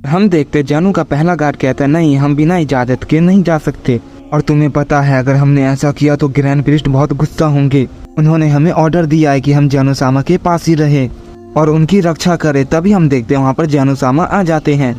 हम देखते जानू का पहला गार्ड कहता है नहीं, हम बिना इजाजत के नहीं जा सकते। और तुम्हें पता है अगर हमने ऐसा किया तो ग्रैंड प्रिस्ट बहुत गुस्सा होंगे। उन्होंने हमें ऑर्डर दिया है कि हम जानू सामा के पास ही रहे और उनकी रक्षा करें। तभी हम देखते हैं वहाँ पर जानू सामा आ जाते हैं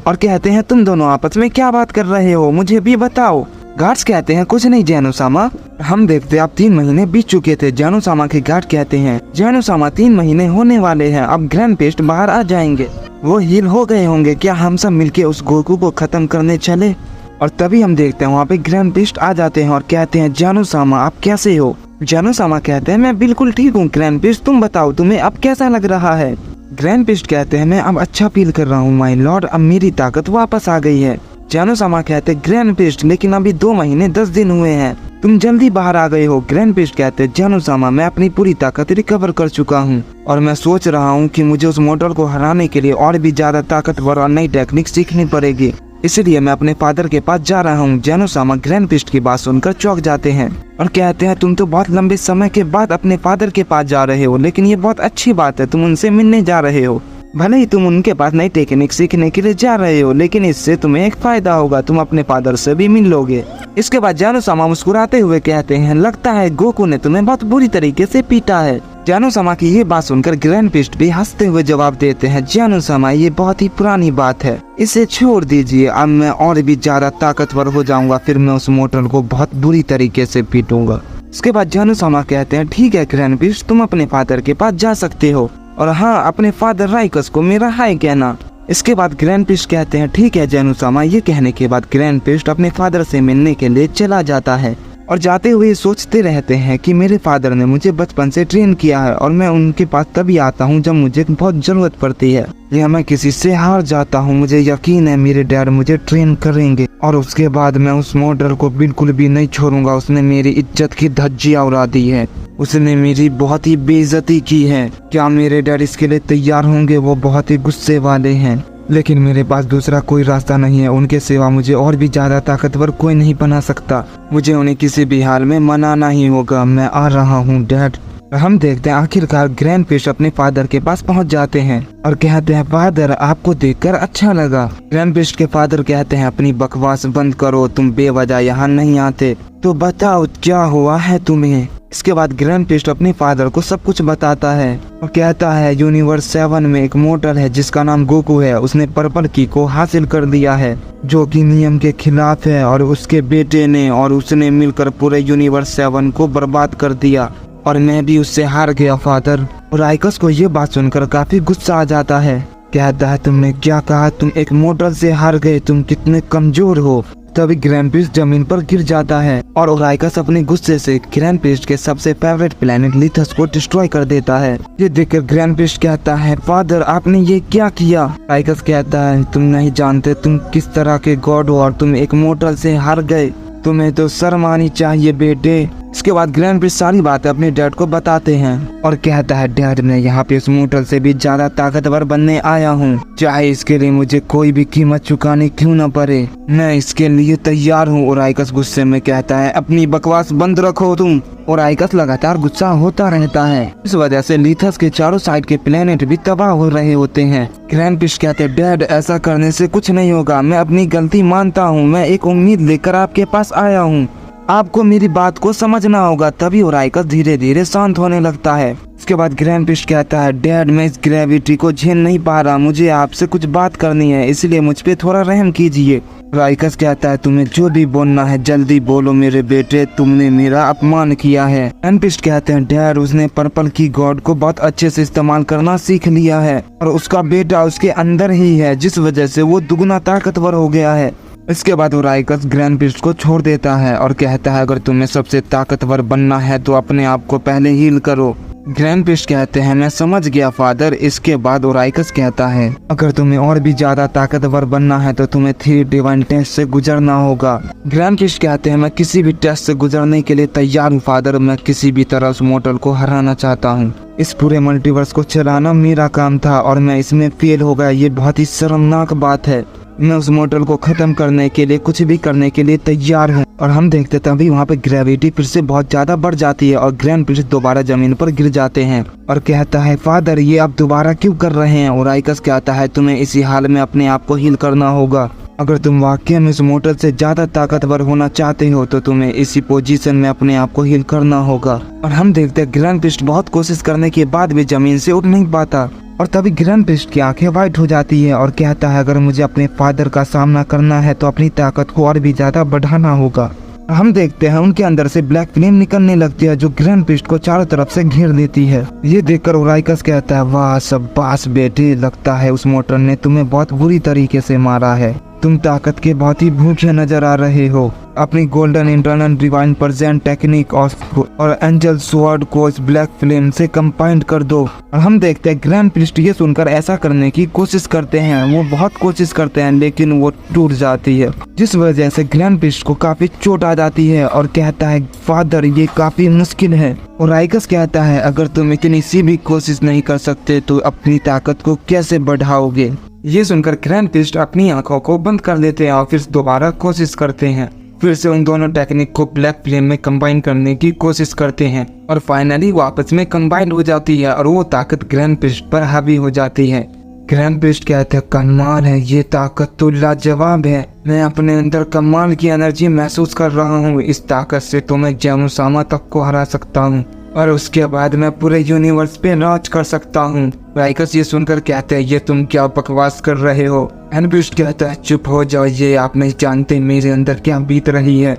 और कहते हैं तुम दोनों आपस में क्या बात कर रहे हो, मुझे भी बताओ। गार्ड्स कहते हैं कुछ नहीं जानू सामा। हम देखते हैं अब 3 महीने बीत चुके थे। जानू सामा के गार्ड कहते हैं जानू सामा 3 महीने होने वाले हैं, अब ग्रैंड प्रिस्ट बाहर आ जाएंगे, वो हील हो गए होंगे, क्या हम सब मिलके उस गोकू को खत्म करने चले। और तभी हम देखते हैं वहाँ पे ग्रैंड प्रिस्ट आ जाते हैं और कहते हैं जानू सामा आप कैसे हो। जानू सामा कहते हैं मैं बिल्कुल ठीक हूँ ग्रैंड प्रिस्ट, तुम बताओ तुम्हें अब कैसा लग रहा है। ग्रैंड प्रिस्ट कहते हैं मैं अब अच्छा फील कर रहा हूँ माय लॉर्ड, अब मेरी ताकत वापस आ गई है। जानू सामा कहते हैं ग्रैंड प्रिस्ट लेकिन अभी 2 महीने 10 दिन हुए हैं, तुम जल्दी बाहर आ गए हो। ग्रैंड प्रिस्ट कहते हैं जानू सामा मैं अपनी पूरी ताकत रिकवर कर चुका हूँ और मैं सोच रहा हूँ कि मुझे उस मॉडल को हराने के लिए और भी ज्यादा ताकतवर और नई टेक्निक सीखनी पड़ेगी, इसलिए मैं अपने फादर के पास जा रहा हूँ। जानू सामा ग्रैंड प्रिस्ट की बात सुनकर चौंक जाते हैं और कहते हैं तुम तो बहुत लंबे समय के बाद अपने फादर के पास जा रहे हो, लेकिन ये बहुत अच्छी बात है, तुम उनसे मिलने जा रहे हो। भले ही तुम उनके पास नई टेक्निक सीखने के लिए जा रहे हो, लेकिन इससे तुम्हें एक फायदा होगा, तुम अपने फादर से भी मिल लोगे। इसके बाद जानू सामा मुस्कुराते हुए कहते हैं लगता है गोकू ने तुम्हें बहुत बुरी तरीके से पीटा है। जानू सामा की ये बात सुनकर ग्रैंड प्रिस्ट भी हंसते हुए जवाब देते हैं जानू सामा ये बहुत ही पुरानी बात है, इसे छोड़ दीजिए, अब मैं और भी ज्यादा ताकतवर हो जाऊंगा, फिर मैं उस मोटल को बहुत बुरी तरीके से पीटूंगा। इसके बाद जानू सामा कहते हैं ठीक है ग्रैंड प्रिस्ट, तुम अपने फादर के पास जा सकते हो और हाँ अपने फादर राइकस को मेरा हाय कहना। इसके बाद ग्रैंड प्रिस्ट कहते हैं ठीक है जानू सामा। ये कहने के बाद ग्रैंड प्रिस्ट अपने फादर से मिलने के लिए चला जाता है और जाते हुए सोचते रहते हैं कि मेरे फादर ने मुझे बचपन से ट्रेन किया है और मैं उनके पास तभी आता हूँ जब मुझे बहुत जरूरत पड़ती है, या मैं किसी से हार जाता हूँ, मुझे यकीन है मेरे डैड मुझे ट्रेन करेंगे और उसके बाद मैं उस मॉडल को बिल्कुल भी नहीं छोड़ूंगा। उसने मेरी इज्जत की धज्जियां उड़ा दी है, उसने मेरी बहुत ही बेइज्जती की है। क्या मेरे डैड इसके लिए तैयार होंगे? वो बहुत ही गुस्से वाले हैं, लेकिन मेरे पास दूसरा कोई रास्ता नहीं है, उनके सिवा मुझे और भी ज्यादा ताकतवर कोई नहीं बना सकता, मुझे उन्हें किसी भी हाल में मनाना ही होगा। मैं आ रहा हूँ डैड। हम देखते हैं आखिरकार ग्रैंड प्रिस्ट अपने फादर के पास पहुंच जाते हैं और कहते हैं फादर आपको देखकर अच्छा लगा। ग्रैंड प्रिस्ट के फादर कहते हैं अपनी बकवास बंद करो, तुम बेवजह यहाँ नहीं आते, तो बताओ क्या हुआ है तुम्हें। इसके बाद ग्रैंड प्रिस्ट अपने फादर को सब कुछ बताता है और कहता है यूनिवर्स 7 में एक मोटल है जिसका नाम गोकू है, उसने पर्पल की को हासिल कर दिया है जो कि नियम के खिलाफ है, और उसके बेटे ने और उसने मिलकर पूरे यूनिवर्स 7 को बर्बाद कर दिया और मैं भी उससे हार गया फादर। और राइकस को ये बात सुनकर काफी गुस्सा आ जाता है, कहता है तुमने क्या कहा, तुम एक मोटल से हार गए, तुम कितने कमजोर हो। तभी ग्रैंड प्रिस्ट जमीन पर गिर जाता है और ओराइकस अपने गुस्से से ग्रैंड प्रिस्ट के सबसे फेवरेट प्लेनेट लिथस को डिस्ट्रॉय कर देता है। ये देखकर ग्रैंड प्रिस्ट कहता है फादर आपने ये क्या किया। ओराइकस कहता है तुम नहीं जानते तुम किस तरह के गॉड हो और तुम एक मोटल से हार गए, तुम्हें तो शर्म आनी चाहिए बेटे। इसके बाद ग्रैंड प्रिस्ट सारी बातें अपने डैड को बताते हैं और कहता है डैड मैं यहाँ पे उस मोटल से भी ज्यादा ताकतवर बनने आया हूँ, चाहे इसके लिए मुझे कोई भी कीमत चुकानी क्यों न पड़े, मैं इसके लिए तैयार हूँ। और आइकस गुस्से में कहता है अपनी बकवास बंद रखो तुम। और आइकस लगातार गुस्सा होता रहता है, इस वजह से लिथस के चारों साइड के प्लेनेट भी तबाह हो रहे होते हैं। ग्रैंड प्रिस्ट कहते हैं डैड ऐसा करने से कुछ नहीं होगा, मैं अपनी गलती मानता हूँ, मैं एक उम्मीद लेकर आपके पास आया हूँ, आपको मेरी बात को समझना होगा। तभी ओराइकस धीरे धीरे शांत होने लगता है। इसके बाद ग्रैंड प्रिस्ट कहता है डैड मैं इस ग्रेविटी को झेल नहीं पा रहा, मुझे आपसे कुछ बात करनी है, इसलिए मुझ पे थोड़ा रहम कीजिए। ओराइकस कहता है तुम्हें जो भी बोलना है जल्दी बोलो मेरे बेटे, तुमने मेरा अपमान किया है। ग्रैंड प्रिस्ट कहते हैं डैड उसने पर्पल की गॉड को बहुत अच्छे से इस्तेमाल करना सीख लिया है और उसका बेटा उसके अंदर ही है, जिस वजह से वो दुगना ताकतवर हो गया है। इसके बाद ओराइकस ग्रैंड प्रिस्ट को छोड़ देता है और कहता है अगर तुम्हें सबसे ताकतवर बनना है तो अपने आप को पहले हील करो। ग्रैंड प्रिस्ट कहते हैं मैं समझ गया फादर। इसके बाद ओराइकस कहता है अगर तुम्हें और भी ज्यादा ताकतवर बनना है तो तुम्हें 3 डिवाइन टेस्ट से गुजरना होगा। ग्रैंड प्रिस्ट कहते हैं मैं किसी भी टेस्ट से गुजरने के लिए तैयार हूँ फादर, मैं किसी भी तरह उस मोटल को हराना चाहता हूँ। इस पूरे मल्टीवर्स को चलाना मेरा काम था और मैं इसमें फेल हो गया, ये बहुत ही शर्मनाक बात है। मैं उस मॉडल को खत्म करने के लिए कुछ भी करने के लिए तैयार हूँ। और हम देखते तभी वहाँ पे ग्रेविटी फिर से बहुत ज्यादा बढ़ जाती है और ग्रैंड प्रिस्ट दोबारा जमीन पर गिर जाते हैं और कहता है फादर ये आप दोबारा क्यों कर रहे हैं। और आइकस कहता है तुम्हें इसी हाल में अपने आप को हील करना होगा। अगर तुम वाकई में इस मॉडल से ज्यादा ताकतवर होना चाहते हो तो तुम्हें इसी पोजीशन में अपने आप को हील करना होगा। और हम देखते हैं ग्रैंड प्रिस्ट बहुत कोशिश करने के बाद भी जमीन से उठ नहीं पाता। और तभी ग्रैंड प्रिस्ट की आंखें वाइट हो जाती है और कहता है अगर मुझे अपने फादर का सामना करना है तो अपनी ताकत को और भी ज्यादा बढ़ाना होगा। हम देखते हैं उनके अंदर से ब्लैक फ्लेम निकलने लगती है जो ग्रैंड प्रिस्ट को चारों तरफ से घेर देती है। ये देखकर ओराइकस कहता है वाह शाबाश बेटे, लगता है उस मोटर ने तुम्हें बहुत बुरी तरीके से मारा है। तुम ताकत के बहुत ही भूखे नजर आ रहे हो। अपनी golden internal divine present technique और एंजल स्वॉर्ड को इस ब्लैक फ्लेम से कंबाइन कर दो। और हम देखते हैं ग्रैंड प्रिस्ट ये सुनकर ऐसा करने की कोशिश करते हैं, वो बहुत कोशिश करते हैं लेकिन वो टूट जाती है जिस वजह से ग्रैंड प्रिस्ट को काफी चोट आ जाती है और कहता है फादर ये काफी मुश्किल है। और आइकस कहता है अगर तुम इतनी सी भी कोशिश नहीं कर सकते तो अपनी ताकत को कैसे बढ़ाओगे। ये सुनकर ग्रैंड प्रिस्ट अपनी आंखों को बंद कर देते हैं और फिर दोबारा कोशिश करते हैं। फिर से उन दोनों टेक्निक को ब्लैक फ्लेम में कंबाइन करने की कोशिश करते हैं और फाइनली वो आपस में कंबाइन हो जाती है और वो ताकत ग्रैंड प्रिस्ट पर हावी हो जाती है। ग्रैंड प्रिस्ट कहते हैं कमाल है, ये ताकत तो लाजवाब है। मैं अपने अंदर कमाल की एनर्जी महसूस कर रहा हूँ। इस ताकत से तो मैं जेनोसामा तक को हरा सकता हूँ और उसके बाद मैं पूरे यूनिवर्स पे राज कर सकता हूँ। आइकस ये सुनकर कहते हैं ये तुम क्या बकवास कर रहे हो। ग्रैंड प्रिस्ट कहता है चुप हो जाओ, ये आप नहीं जानते मेरे अंदर क्या बीत रही है,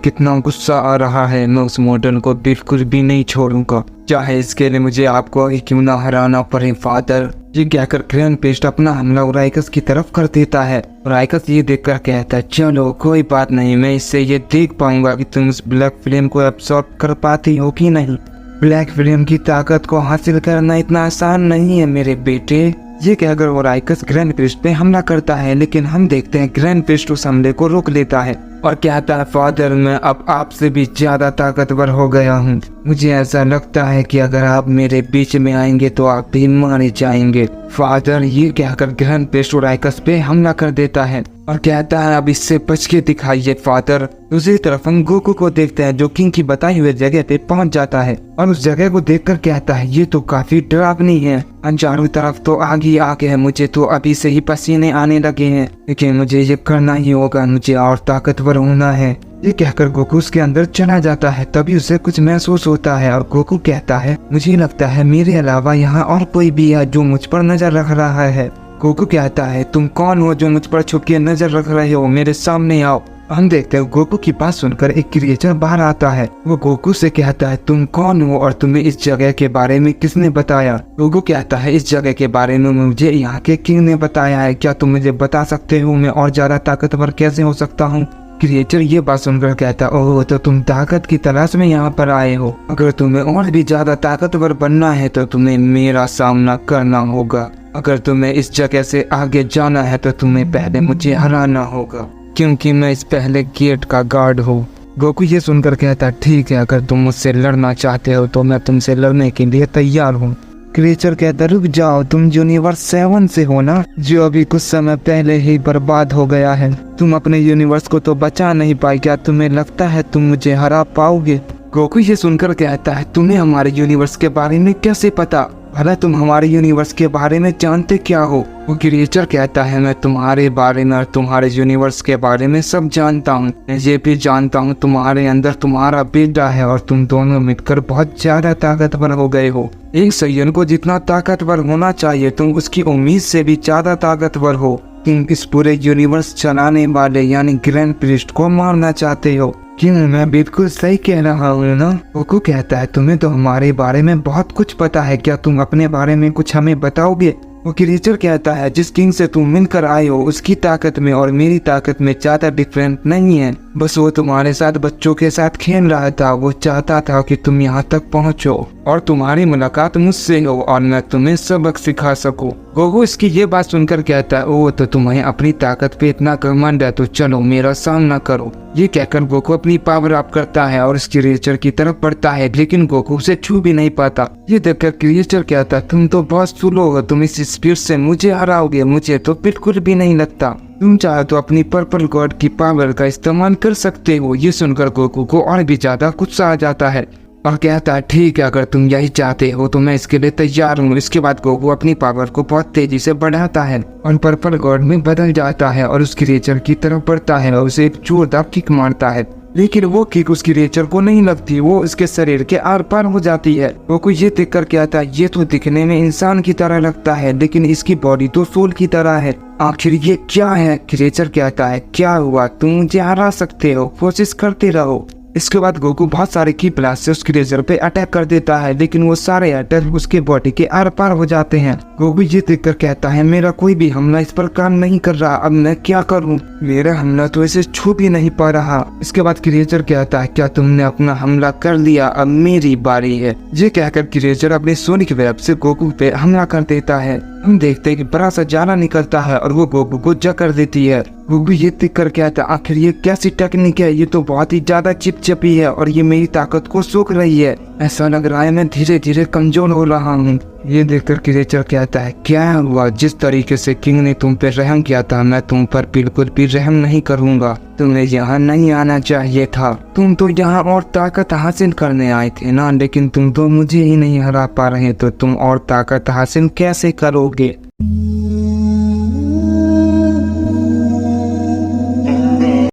कितना गुस्सा आ रहा है। मैं उस मॉडल को बिल्कुल भी नहीं छोड़ूंगा, चाहे इसके लिए मुझे आपको ही क्यों ना हराना पड़े फादर। ये कहकर ग्रैंड प्रिस्ट अपना हमला ओराइकस की तरफ कर देता है। ओराइकस ये देखकर कहता है चलो कोई बात नहीं, मैं इससे ये देख पाऊंगा कि तुम उस ब्लैक फ्लेम को एब्सॉर्ब कर पाती हो कि नहीं। ब्लैक फ्लेम की ताकत को हासिल करना इतना आसान नहीं है मेरे बेटे। ये कहकर ओराइकस ग्रैंड प्रिस्ट पे हमला करता है लेकिन हम देखते हैं ग्रैंड प्रिस्ट उस हमले को रोक लेता है और कहता है फादर मैं अब आपसे भी ज्यादा ताकतवर हो गया हूँ। मुझे ऐसा लगता है कि अगर आप मेरे बीच में आएंगे तो आप भी मारे जाएंगे फादर। ये कहकर ग्रैंड प्रिस्ट ओराइकस पे हमला कर देता है और कहता है अब इससे बच के दिखाइए फादर। दूसरी तरफ हम गोकू को देखते हैं जो किंग की बताई हुई जगह पे पहुंच जाता है और उस जगह को देखकर कहता है ये तो काफी डरावनी है, चारों तरफ तो आग ही आग है, मुझे तो अभी से ही पसीने आने लगे हैं, लेकिन मुझे ये करना ही होगा, मुझे और ताकतवर होना है। ये कहकर गोकू उसके अंदर चला जाता है। तभी उसे कुछ महसूस होता है और गोकू कहता है मुझे लगता है मेरे अलावा यहाँ और कोई भी है जो मुझ पर नजर रख रहा है। गोकू कहता है तुम कौन हो जो मुझ पर छुप के नजर रख रहे हो, मेरे सामने आओ। हम देखते हैं गोकू की बात सुनकर एक क्रिएचर बाहर आता है। वो गोकू से कहता है तुम कौन हो और तुम्हें इस जगह के बारे में किसने बताया। गोकू कहता है इस जगह के बारे में मुझे यहाँ के किंग ने बताया है, क्या तुम मुझे बता सकते हो मैं और ज्यादा ताकतवर कैसे हो सकता हूँ। क्रिएचर ये बात सुनकर कहता ओह तो तुम ताकत की तलाश में यहाँ पर आए हो, अगर तुम्हें और भी ज्यादा ताकतवर बनना है तो तुम्हें मेरा सामना करना होगा। अगर तुम्हें इस जगह से आगे जाना है तो तुम्हें पहले मुझे हराना होगा क्योंकि मैं इस पहले गेट का गार्ड हूँ। गोकू ये सुनकर कहता ठीक है, अगर तुम मुझसे लड़ना चाहते हो तो मैं तुमसे लड़ने के लिए तैयार हूँ। क्रिएचर कहता रुक जाओ, तुम यूनिवर्स 7 से हो ना, जो अभी कुछ समय पहले ही बर्बाद हो गया है। तुम अपने यूनिवर्स को तो बचा नहीं पाए, क्या तुम्हें लगता है तुम मुझे हरा पाओगे। गोकू ये सुनकर कहता है तुम्हें हमारे यूनिवर्स के बारे में कैसे पता, भला तुम हमारे यूनिवर्स के बारे में जानते क्या हो। वो क्रिएचर कहता है मैं तुम्हारे बारे में और तुम्हारे यूनिवर्स के बारे में सब जानता हूँ। मैं ये भी जानता हूँ तुम्हारे अंदर तुम्हारा बेटा है और तुम दोनों मिलकर बहुत ज्यादा ताकतवर हो गए हो। एक सैयन को जितना ताकतवर होना चाहिए तुम उसकी उम्मीद से भी ज्यादा ताकतवर हो। तुम इस पूरे यूनिवर्स चलाने वाले यानी ग्रैंड प्रिस्ट को मारना चाहते हो। क्यों मैं बिल्कुल सही कह रहा हूँ ना। गोकू कहता है तुम्हें तो हमारे बारे में बहुत कुछ पता है, क्या तुम अपने बारे में कुछ हमें बताओगे। वो क्रिएचर कहता है जिस किंग से तुम मिलकर आए हो उसकी ताकत में और मेरी ताकत में ज्यादा डिफरेंट नहीं है, बस वो तुम्हारे साथ बच्चों के साथ खेल रहा था। वो चाहता था कि तुम यहाँ तक पहुँचो और तुम्हारी मुलाकात मुझसे हो और मैं तुम्हें सबक सिखा सकूं। गोकू इसकी ये बात सुनकर कहता है ओह तो तुम्हें अपनी ताकत पे इतना घमंड है तो चलो मेरा सामना करो। ये कहकर गोकू अपनी पावर अप करता है और इस क्रिएचर की तरफ बढ़ता है, लेकिन गोकू उसे छू भी नहीं पाता। ये देखकर क्रिएचर कहता तुम तो बहुत स्लो हो, तुम इस स्पीड से मुझे हराओगे, मुझे तो बिल्कुल भी नहीं लगता। तुम चाहे तो अपनी पर्पल गॉड की पावर का इस्तेमाल कर सकते हो। ये सुनकर गोकू को और भी ज्यादा गुस्सा आ जाता है और कहता है ठीक है, अगर तुम यही चाहते हो तो मैं इसके लिए तैयार हूँ। इसके बाद गोकू अपनी पावर को बहुत तेजी से बढ़ाता है और पर्पल गॉड में बदल जाता है और उस क्रिएचर की तरफ बढ़ता है और उसे एक जोरदार किक मारता है, लेकिन वो किक उस क्रिएचर को नहीं लगती, वो उसके शरीर के आर पार हो जाती है। गोकू ये देख कर कहता है ये तो दिखने में इंसान की तरह लगता है, लेकिन इसकी बॉडी तो सोल की तरह है, आखिर ये क्या है? क्रिएचर कहता है क्या हुआ, तुम मुझे हरा सकते हो, कोशिश करते रहो। इसके बाद गोकू बहुत सारे की ब्लास्ट से उस क्रिएचर पे अटैक कर देता है, लेकिन वो सारे अटैक उसके बॉडी के आर पार हो जाते हैं। गोकू ये देखकर कहता है मेरा कोई भी हमला इस पर काम नहीं कर रहा, अब मैं क्या करूं? मेरा हमला तो इसे छू भी नहीं पा रहा। इसके बाद क्रिएचर कहता है क्या तुमने अपना हमला कर लिया, अब मेरी बारी है। ये कहकर क्रिएचर अपने सोनिक वेब से गोकू पे हमला कर देता है। हम देखते हैं कि बड़ा सा जाला निकलता है और वो गोकू को जकड़ देती है। गोकू ये देख कर कहता है आखिर ये कैसी टेक्निक है, ये तो बहुत ही ज्यादा चिपचिपी है और ये मेरी ताकत को सोख रही है, ऐसा लग रहा है मैं धीरे धीरे कमजोर हो रहा हूँ। ये देखकर क्रिएचर कहता है क्या हुआ, जिस तरीके से किंग ने तुम पर रहम किया था मैं तुम पर बिल्कुल भी रहम नहीं करूँगा, तुम्हें यहाँ नहीं आना चाहिए था, तुम तो यहाँ और ताकत हासिल करने आए थे ना, लेकिन तुम तो मुझे ही नहीं हरा पा रहे तो तुम और ताकत हासिल कैसे करोगे?